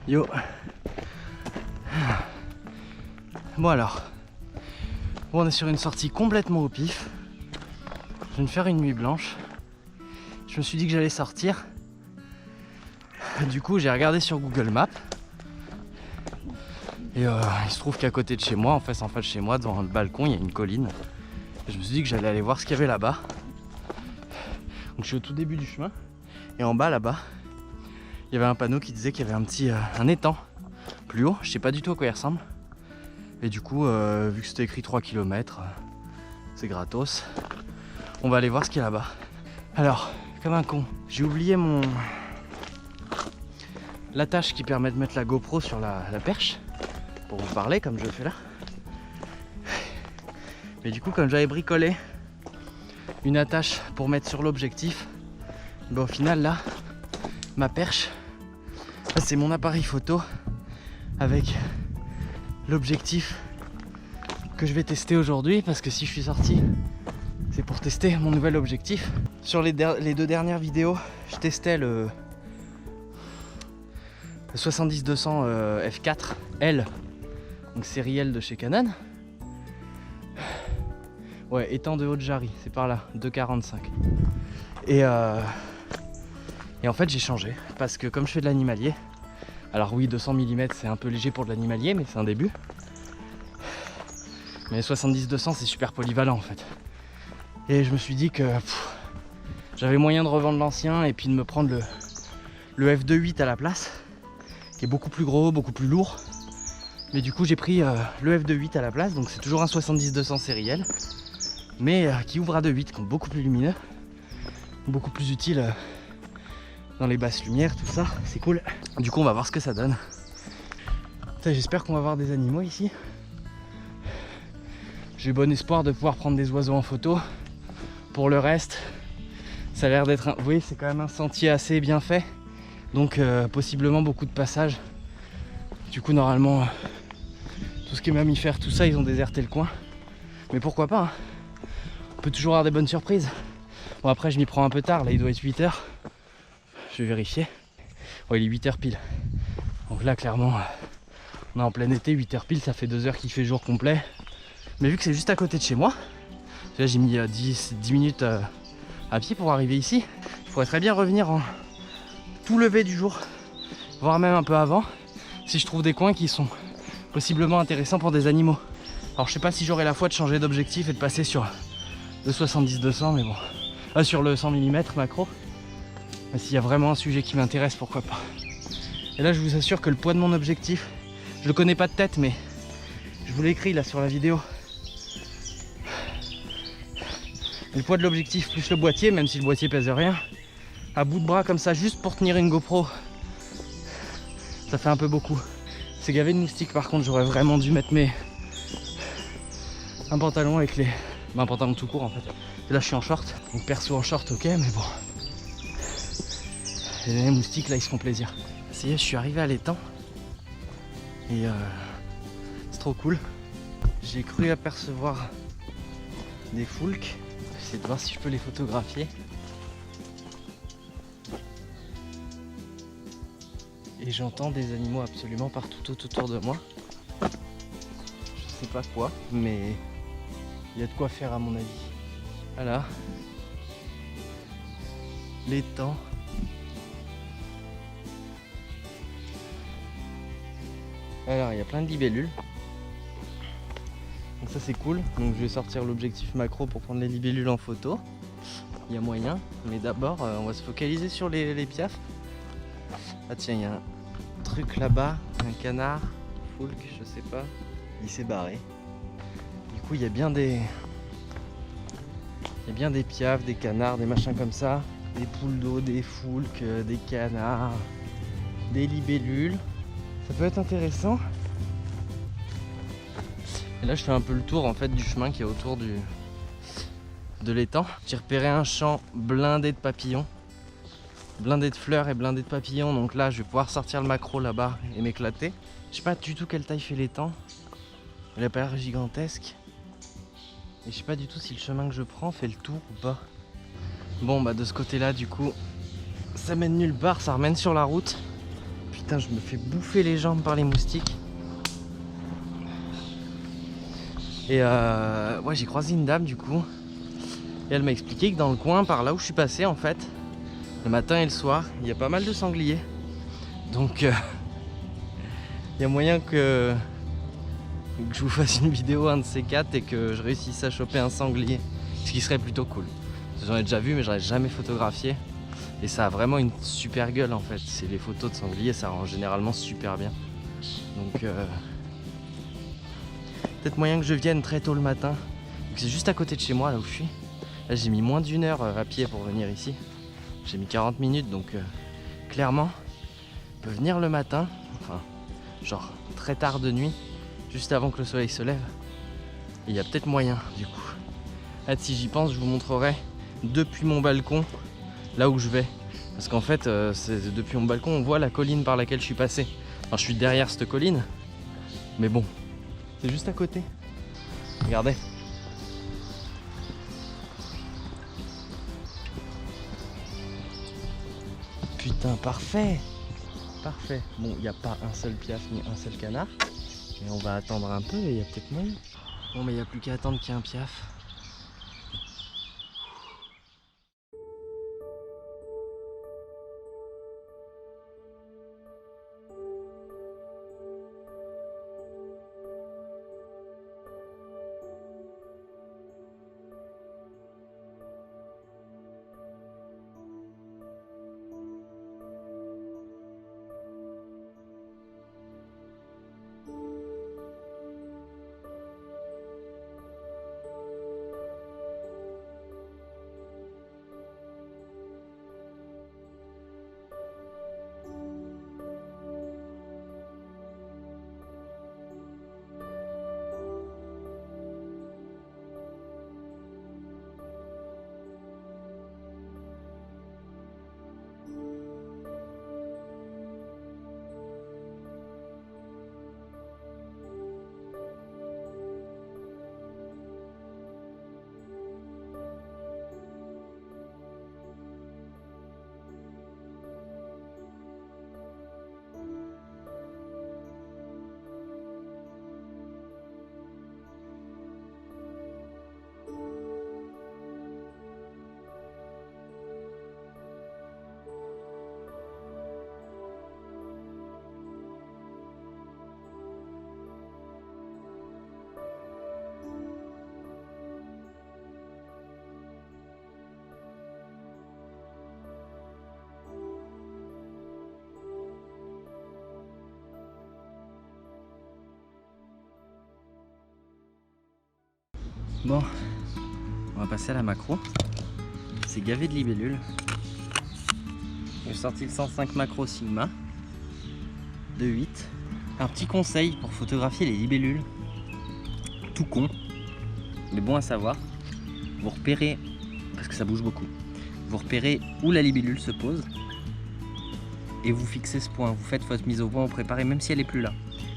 Yo. Bon alors, on est sur une sortie complètement au pif. Je viens de faire une nuit blanche. Je me suis dit que j'allais sortir. Du coup, j'ai regardé sur Google Maps. Et il se trouve qu'à côté de chez moi, en face de chez moi, devant le balcon, il y a une colline. Et je me suis dit que j'allais aller voir ce qu'il y avait là-bas. Donc je suis au tout début du chemin. Et en bas là-bas, il y avait un panneau qui disait qu'il y avait un étang plus haut. Je sais pas du tout à quoi il ressemble. Et du coup, vu que c'était écrit 3 km, c'est gratos. On va aller voir ce qu'il y a là-bas. Alors, comme un con, j'ai oublié l'attache qui permet de mettre la GoPro sur la perche pour vous parler comme je fais là. Mais du coup, comme j'avais bricolé une attache pour mettre sur l'objectif, ben au final là, ma perche, c'est mon appareil photo avec l'objectif que je vais tester aujourd'hui, parce que si je suis sorti, c'est pour tester mon nouvel objectif. Sur les 2 dernières vidéos, je testais le 70-200 f4L, donc série L de chez Canon. Ouais, étang de Haute-Jarry, c'est par là, 2,45. Et en fait j'ai changé, parce que comme je fais de l'animalier, alors oui 200 mm c'est un peu léger pour de l'animalier, mais c'est un début. Mais 70-200 c'est super polyvalent en fait. Et je me suis dit que j'avais moyen de revendre l'ancien et puis de me prendre le f2.8 à la place, qui est beaucoup plus gros, beaucoup plus lourd. Mais du coup j'ai pris le f2.8 à la place, donc c'est toujours un 70-200 série L, mais qui ouvre à 2.8, donc beaucoup plus lumineux, beaucoup plus utile dans les basses lumières, tout ça, c'est cool. Du coup on va voir ce que ça donne. J'espère qu'on va voir des animaux ici. J'ai bon espoir de pouvoir prendre des oiseaux en photo. Pour le reste, ça a l'air d'être un... Vous voyez, c'est quand même un sentier assez bien fait, donc possiblement beaucoup de passages. Du coup normalement tout ce qui est mammifères, tout ça, ils ont déserté le coin, mais pourquoi pas hein. On peut toujours avoir des bonnes surprises. Bon après je m'y prends un peu tard, là il doit être 8h. Je vais vérifier. Ouais, il est 8h pile. Donc là clairement on est en plein été, 8h pile, ça fait 2 heures qu'il fait jour complet. Mais vu que c'est juste à côté de chez moi, là j'ai mis 10 minutes à pied pour arriver ici. Il faudrait très bien revenir en tout lever du jour, voire même un peu avant, si je trouve des coins qui sont possiblement intéressants pour des animaux. Alors je sais pas si j'aurai la foi de changer d'objectif et de passer sur le 70-200, mais bon, sur le 100 mm macro. Mais s'il y a vraiment un sujet qui m'intéresse, pourquoi pas. Et là je vous assure que le poids de mon objectif, je le connais pas de tête, mais je vous l'ai écrit là sur la vidéo. Le poids de l'objectif plus le boîtier, même si le boîtier pèse rien, à bout de bras comme ça, juste pour tenir une GoPro, ça fait un peu beaucoup. C'est gavé de moustiques par contre, j'aurais vraiment dû mettre un pantalon avec un pantalon tout court en fait. Et là je suis en short, donc perso en short ok, mais bon. Les moustiques là ils se font plaisir. Ça y est, je suis arrivé à l'étang. Et c'est trop cool. J'ai cru apercevoir des foulques. J'essaie de voir si je peux les photographier. Et j'entends des animaux absolument partout tout autour de moi. Je sais pas quoi, mais il y a de quoi faire à mon avis. Voilà. L'étang. Alors il y a plein de libellules. Donc ça c'est cool. Donc je vais sortir l'objectif macro pour prendre les libellules en photo. Il y a moyen. Mais d'abord on va se focaliser sur les piafs. Ah tiens, il y a un truc là-bas, un canard, foulque, je sais pas. Il s'est barré. Du coup il y a bien des piafs, des canards, des machins comme ça. Des poules d'eau, des foulques, des canards, des libellules. Ça peut être intéressant. Et là je fais un peu le tour en fait du chemin qui est autour de l'étang. J'ai repéré un champ blindé de papillons, blindé de fleurs et blindé de papillons. Donc là je vais pouvoir sortir le macro là-bas et m'éclater. Je sais pas du tout quelle taille fait l'étang. Il a pas l'air gigantesque. Et je sais pas du tout si le chemin que je prends fait le tour ou pas. Bon bah de ce côté là du coup ça mène nulle part, ça remène sur la route. Putain, je me fais bouffer les jambes par les moustiques. Et ouais, j'ai croisé une dame du coup. Et elle m'a expliqué que dans le coin, par là où je suis passé en fait, le matin et le soir, il y a pas mal de sangliers. Donc il y a moyen que je vous fasse une vidéo un de ces quatre et que je réussisse à choper un sanglier. Ce qui serait plutôt cool. J'en ai déjà vu mais j'en ai jamais photographié. Et ça a vraiment une super gueule en fait. C'est les photos de sangliers, ça rend généralement super bien. Donc peut-être moyen que je vienne très tôt le matin. C'est juste à côté de chez moi là où je suis. Là j'ai mis moins d'1 heure à pied pour venir ici. J'ai mis 40 minutes donc clairement on peut venir le matin. Enfin genre très tard de nuit. Juste avant que le soleil se lève. Et il y a peut-être moyen du coup. Là, si j'y pense, je vous montrerai depuis mon balcon là où je vais. Parce qu'en fait, depuis mon balcon, on voit la colline par laquelle je suis passé. Alors, je suis derrière cette colline. Mais bon, c'est juste à côté. Regardez. Putain, parfait. Parfait. Bon, il n'y a pas un seul piaf ni un seul canard. Mais on va attendre un peu et il y a peut-être moyen. Bon, mais il n'y a plus qu'à attendre qu'il y ait un piaf. Bon, on va passer à la macro. C'est gavé de libellules. J'ai sorti le 105 macro Sigma de 8. Un petit conseil pour photographier les libellules, tout con, mais bon à savoir. Vous repérez, parce que ça bouge beaucoup, vous repérez où la libellule se pose et vous fixez ce point. Vous faites votre mise au point, vous préparez, même si elle n'est plus là.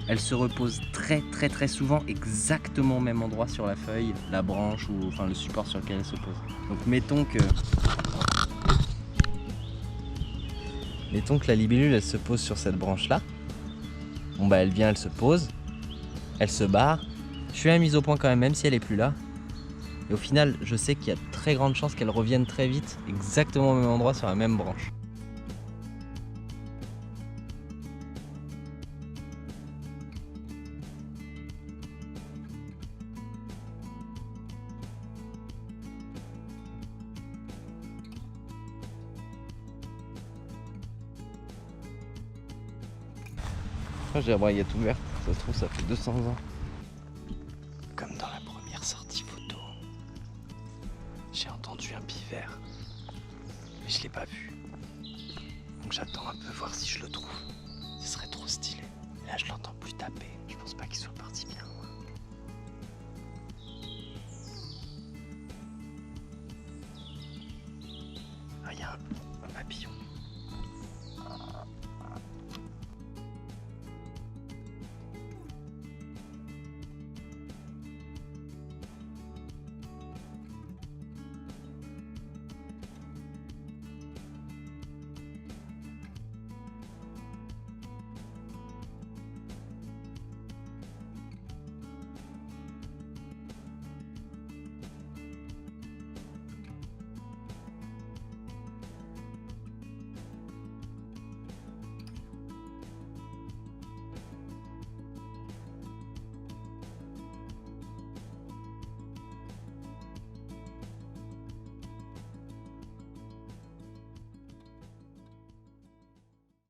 Elle se repose très souvent exactement au même endroit sur la feuille, la branche ou enfin le support sur lequel elle se pose. Donc mettons que la libellule elle se pose sur cette branche là. Bon bah elle vient, elle se pose, elle se barre. Je fais la mise au point quand même si elle est plus là. Et au final je sais qu'il y a très grande chance qu'elle revienne très vite exactement au même endroit sur la même branche. J'ai la braguette ouverte, ça se trouve ça fait 200 ans. Comme dans la première sortie photo, j'ai entendu un pivert, mais je l'ai pas vu. Donc j'attends un peu voir si je le trouve. Ce serait trop stylé. Et là je l'entends plus taper, je pense pas qu'il soit parti bien loin. Ah, il y a un papillon.